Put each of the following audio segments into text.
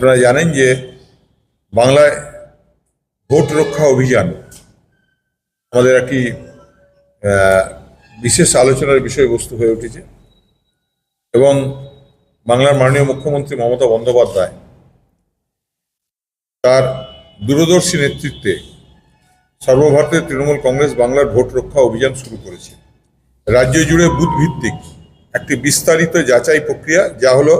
আপনারা জানেন যে বাংলায় ভোট রক্ষা অভিযান আমাদের একটি বিশেষ আলোচনার বিষয়বস্তু হয়ে উঠেছে এবং বাংলার মাননীয় মুখ্যমন্ত্রী মমতা বন্দ্যোপাধ্যায় তার দূরদর্শী নেতৃত্বে সর্বভারতীয় তৃণমূল কংগ্রেস বাংলার ভোট রক্ষা অভিযান শুরু করেছে। রাজ্য জুড়ে বুথ ভিত্তিক একটি বিস্তারিত যাচাই প্রক্রিয়া, যা হলো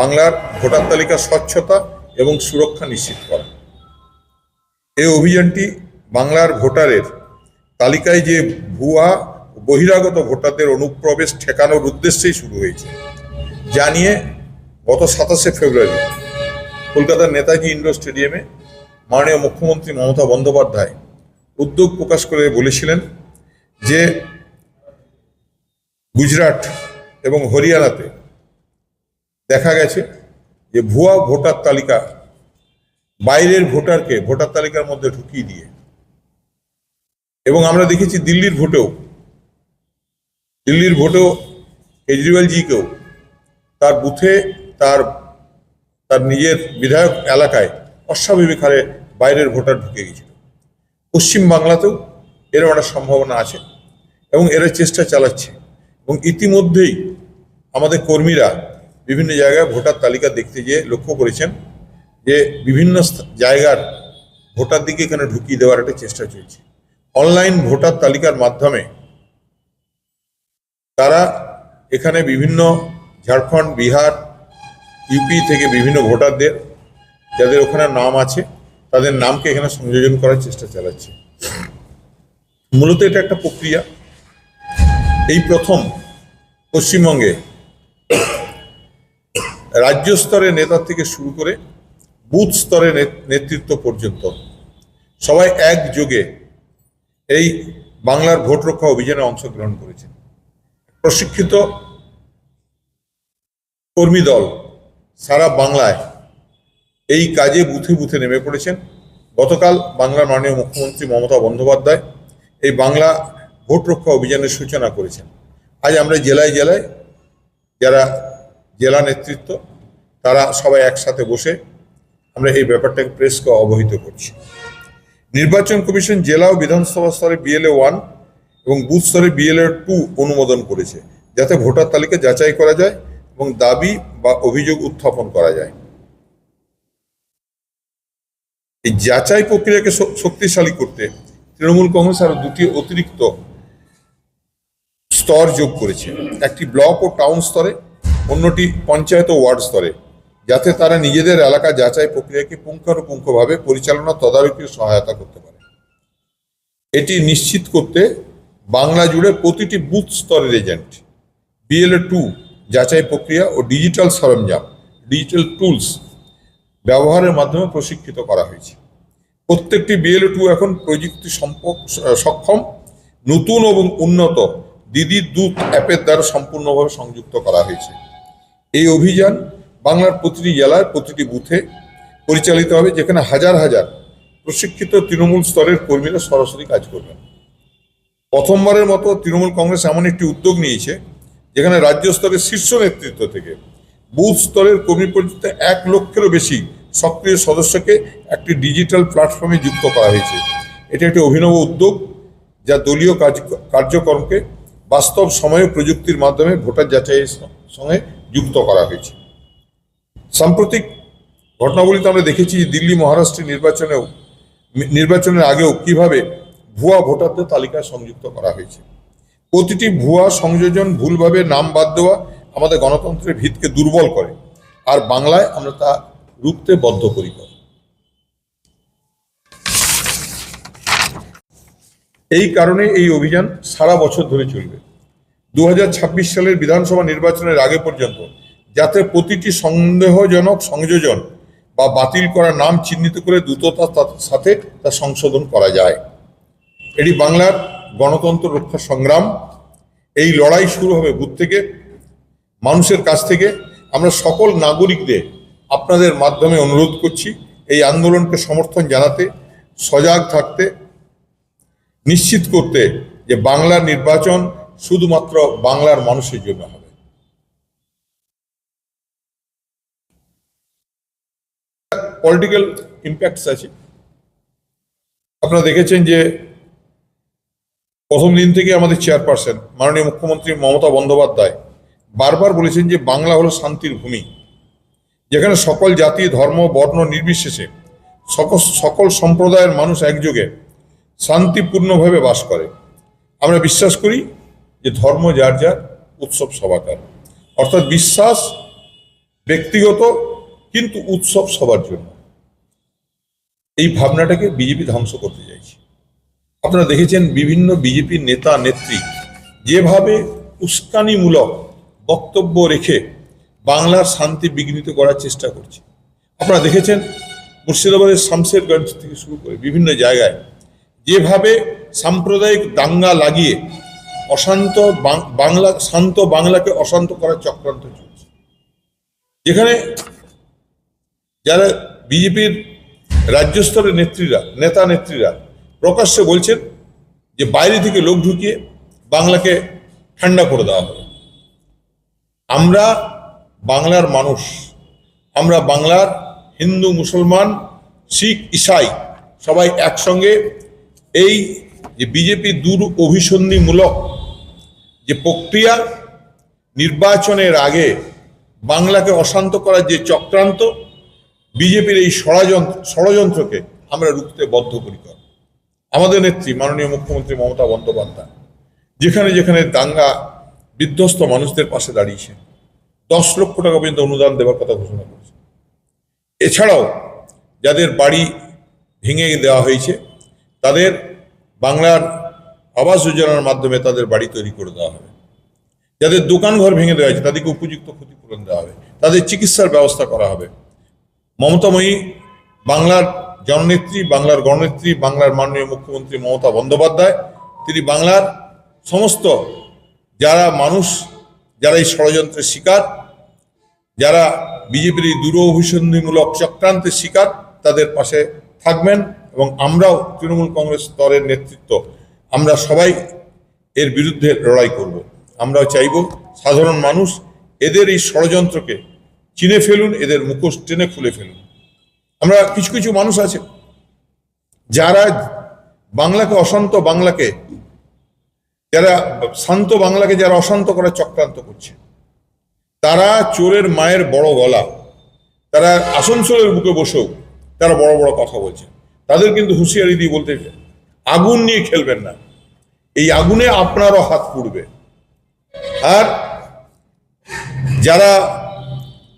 বাংলার ভোটার তালিকা স্বচ্ছতা এবং সুরক্ষা নিশ্চিত করা। এই অভিযানটি বাংলার ভোটারের তালিকায় যে ভুয়া বহিরাগত ভোটারদের অনুপ্রবেশ ঠেকানোর উদ্দেশ্যেই শুরু হয়েছে, যা নিয়ে গত 27শে ফেব্রুয়ারি কলকাতার নেতাজি ইন্ডোর স্টেডিয়ামে মাননীয় মুখ্যমন্ত্রী মমতা বন্দ্যোপাধ্যায় উদ্যোগ প্রকাশ করে বলেছিলেন যে গুজরাট এবং হরিয়ানাতে দেখা গেছে যে ভুয়া ভোটার তালিকা বাইরের ভোটারকে ভোটার তালিকার মধ্যে ঢুকিয়ে দিয়ে, এবং আমরা দেখেছি দিল্লির ভোটেও কেজরিওয়ালজিকেও তার বুথে তার নিজের বিধায়ক এলাকায় অস্বাভাবিক হারে বাইরের ভোটার ঢুকে গেছিল। পশ্চিম বাংলাতেও এরকম একটা সম্ভাবনা আছে এবং এরা চেষ্টা চালাচ্ছে, এবং ইতিমধ্যেই আমাদের কর্মীরা বিভিন্ন জায়গায় ভোটার তালিকা দেখতে গিয়ে লক্ষ্য করেছেন যে বিভিন্ন জায়গার ভোটার দিকে এখানে ঢুকিয়ে দেওয়ার একটা চেষ্টা চলছে। অনলাইন ভোটার তালিকার মাধ্যমে তারা এখানে বিভিন্ন ঝাড়খণ্ড, বিহার, ইউপি থেকে বিভিন্ন ভোটারদের যাদের ওখানে নাম আছে তাদের নামকে এখানে সংযোজন করার চেষ্টা চালাচ্ছে। মূলত এটা একটা প্রক্রিয়া। এই প্রথম পশ্চিমবঙ্গে রাজ্য স্তরের নেতা থেকে শুরু করে বুথ স্তরের নেতৃত্ব পর্যন্ত সবাই একযোগে এই বাংলার ভোট রক্ষা অভিযানে অংশগ্রহণ করেছেন। প্রশিক্ষিত কর্মী দল সারা বাংলায় এই কাজে বুথে বুথে নেমে পড়েছেন। গতকাল বাংলার মাননীয় মুখ্যমন্ত্রী মমতা বন্দ্যোপাধ্যায় এই বাংলা ভোট রক্ষা অভিযানের সূচনা করেছেন। আজ আমরা জেলায় জেলায় যারা জেলা নেতৃত্ব তারা সবাই একসাথে বসে আমরা এই ব্যাপারটাকে প্রেসকে অবহিত করছি। নির্বাচন কমিশন জেলা ও বিধানসভা স্তরে BLA 1 এবং বুথ স্তরে BLA 2 অনুমোদন করেছে, যাতে ভোটার তালিকা যাচাই করা যায় এবং দাবি বা অভিযোগ উত্থাপন করা যায়। এই যাচাই প্রক্রিয়াকে শক্তিশালী করতে তৃণমূল কংগ্রেস আরো দুটি অতিরিক্ত স্তর যোগ করেছে, একটি ব্লক ও টাউন স্তরে, অন্যটি পঞ্চায়েত ও ওয়ার্ড স্তরে, যাতে তারা নিজেদের এলাকা যাচাই প্রক্রিয়াকে পুঙ্খানুপুঙ্খভাবে পরিচালনা তদারকির সহায়তা করতে পারে। এটি নিশ্চিত করতে বাংলা জুড়ে প্রতিটি বুথ স্তরের এজেন্ট BLA 2 যাচাই প্রক্রিয়া ও ডিজিটাল সরঞ্জাম ডিজিটাল টুলস ব্যবহারের মাধ্যমে প্রশিক্ষিত করা হয়েছে। প্রত্যেকটি BLA 2 এখন প্রযুক্তি সক্ষম নতুন এবং উন্নত দিদি দূত অ্যাপের দ্বারা সম্পূর্ণভাবে সংযুক্ত করা হয়েছে। এই অভিযান বাংলার প্রতিটি জেলায় প্রতিটি বুথে পরিচালিত হবে, যেখানে হাজার হাজার প্রশিক্ষিত তৃণমূল স্তরের কর্মীরা সরাসরি কাজ করবেন। প্রথমবারের মতো তৃণমূল কংগ্রেস এমন একটি উদ্যোগ নিয়েছে যেখানে রাজ্য স্তরের শীর্ষ নেতৃত্ব থেকে বুথ স্তরের কর্মী পর্যন্ত 1 লক্ষেরও বেশি সক্রিয় সদস্যকে একটি ডিজিটাল প্ল্যাটফর্মে যুক্ত করা হয়েছে। এটি একটি অভিনব উদ্যোগ, যা দলীয় কার্যক্রমকে বাস্তব সময়ে প্রযুক্তির মাধ্যমে ভোটার যাচাইয়ের সঙ্গে যুক্ত করা হয়েছে। সাম্প্রতিক ঘটনাবলীতে আমরা দেখেছি যে দিল্লি, মহারাষ্ট্রের নির্বাচনের আগেও কিভাবে ভুয়া ভোটারদের তালিকায় সংযুক্ত করা হয়েছে। প্রতিটি ভুয়া সংযোজন, ভুলভাবে নাম বাদ দেওয়া আমাদের গণতন্ত্রের ভিতকে দুর্বল করে, আর বাংলায় আমরা তা রুখতে বদ্ধপরিকর। এই কারণে এই অভিযান সারা বছর ধরে চলবে। 2026 সালের বিধানসভা নির্বাচনের আগে পর্যন্ত, যাতে প্রতিটি সন্দেহজনক সংযোজন বা বাতিল করা নাম চিহ্নিত করে দ্রুততার সাথে তা সংশোধন করা যায়। এটি বাংলার গণতন্ত্র রক্ষা সংগ্রাম। এই লড়াই শুরু হবে বুথ থেকে, মানুষের কাছ থেকে। আমরা সকল নাগরিকদের আপনাদের মাধ্যমে অনুরোধ করছি এই আন্দোলনকে সমর্থন জানাতে, সজাগ থাকতে, নিশ্চিত করতে যে বাংলার নির্বাচন শুধুমাত্র বাংলার মানুষের জন্য হবে। পলিটিক্যাল ইম্প্যাক্টস আছে। আপনারা দেখেছেন যে প্রথম দিন থেকে আমাদের চেয়ারপারসন মাননীয় মুখ্যমন্ত্রী মমতা বন্দ্যোপাধ্যায় বারবার বলেছেন যে বাংলা হলো শান্তির ভূমি, যেখানে সকল জাতি ধর্ম বর্ণ নির্বিশেষে সকল সম্প্রদায়ের মানুষ একযোগে শান্তিপূর্ণভাবে বাস করে। আমরা বিশ্বাস করি যে ধর্ম যার যার, উৎসব সবাকার, অর্থাৎ বিশ্বাস ব্যক্তিগত কিন্তু উৎসব সবার জন্য। এই ভাবনাটাকে বিজেপি ধ্বংস করতে চাইছে। আপনারা দেখেছেন বিভিন্ন বিজেপির নেতা নেত্রী যেভাবে উস্কানিমূলক বক্তব্য রেখে বাংলার শান্তি বিঘ্নিত করার চেষ্টা করছে। আপনারা দেখেছেন মুর্শিদাবাদের শামশেরগঞ্জ থেকে শুরু করে বিভিন্ন জায়গায় যেভাবে সাম্প্রদায়িক দাঙ্গা লাগিয়ে শান্ত বাংলাকে অশান্ত করার চক্রান্ত চলছে, যেখানে যারা বিজেপির রাজ্য স্তরের নেতা নেত্রীরা প্রকাশ্যে বলছেন যে বাইরে থেকে লোক ঢুকিয়ে বাংলাকে ঠান্ডা করে দেওয়া হবে। আমরা বাংলার মানুষ, আমরা বাংলার হিন্দু মুসলমান শিখ ইসাই সবাই একসঙ্গে এই যে বিজেপি অভিসন্ধিমূলক যে প্রক্রিয়া, নির্বাচনের আগে বাংলাকে অশান্ত করার যে চক্রান্ত, বিজেপির এই ষড়যন্ত্রকে আমরা রুখতে বদ্ধপরিকর। আমাদের নেত্রী মাননীয় মুখ্যমন্ত্রী মমতা বন্দ্যোপাধ্যায় যেখানে যেখানে দাঙ্গা বিধ্বস্ত মানুষদের পাশে দাঁড়িয়েছে 10 লক্ষ টাকা পর্যন্ত অনুদান দেওয়ার কথা ঘোষণা করেছে। এছাড়াও যাদের বাড়ি ভেঙে দেওয়া হয়েছে তাদের বাংলার আবাস যোজনার মাধ্যমে তাদের বাড়ি তৈরি করে দেওয়া হবে। যাদের দোকান ঘর ভেঙে দেওয়া হয়েছে তাদেরকে উপযুক্ত ক্ষতিপূরণ দেওয়া হবে, তাদের চিকিৎসার ব্যবস্থা করা হবে। মমতাময়ী বাংলার জননেত্রী, বাংলার গণনেত্রী, বাংলার মাননীয় মুখ্যমন্ত্রী মমতা বন্দ্যোপাধ্যায় তিনি বাংলার সমস্ত যারা মানুষ, যারা এই ষড়যন্ত্রের শিকার, যারা বিজেপির এই অভিসন্ধিমূলক চক্রান্তের শিকার, তাদের পাশে থাকবেন। এবং আমরাও তৃণমূল কংগ্রেস স্তরের নেতৃত্ব আমরা সবাই এর বিরুদ্ধে লড়াই করব। আমরাও চাইব সাধারণ মানুষ এদের এই ষড়যন্ত্রকে চিনে ফেলুন, এদের মুখোশ টেনে খুলে ফেলুন। আমরা কিছু কিছু মানুষ আছে যারা বাংলাকে অশান্ত বাংলাকে, যারা শান্ত বাংলাকে যারা অশান্ত করার চক্রান্ত করছে, তারা চোরের মায়ের বড় গলা, তারা আসানসোলের বুকে বসেও তারা বড় বড় কথা বলছে। তাদের কিন্তু হুঁশিয়ারি দিয়ে বলতে আগুন নিয়ে খেলবেন না, এই আগুনে আপনারও হাত পুড়বে। আর যারা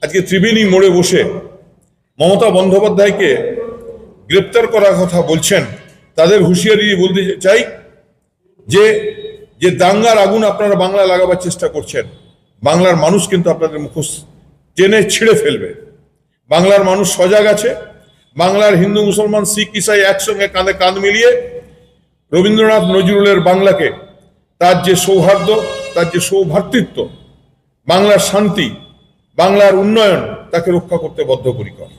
আজকে ত্রিবেণী মোড়ে বসে মমতা বন্দ্যোপাধ্যায়কে গ্রেপ্তার করার কথা বলছেন, তাদের হুঁশিয়ারি দিয়ে বলতে চাই যে দাঙ্গার আগুন আপনারা বাংলা লাগাবার চেষ্টা করছেন, বাংলার মানুষ কিন্তু আপনাদের মুখোশ টেনে ছিঁড়ে ফেলবে। বাংলার মানুষ সজাগ আছে। বাংলার হিন্দু মুসলমান শিখ ইসাই একসঙ্গে কাঁধে কাঁধ মিলিয়ে রবীন্দ্রনাথ নজরুলের বাংলাকে, তার যে সৌহার্দ্য, তার যে সৌভ্রাতৃত্ব, বাংলার শান্তি, বাংলার উন্নয়ন, তাকে রক্ষা করতে বদ্ধপরিকর।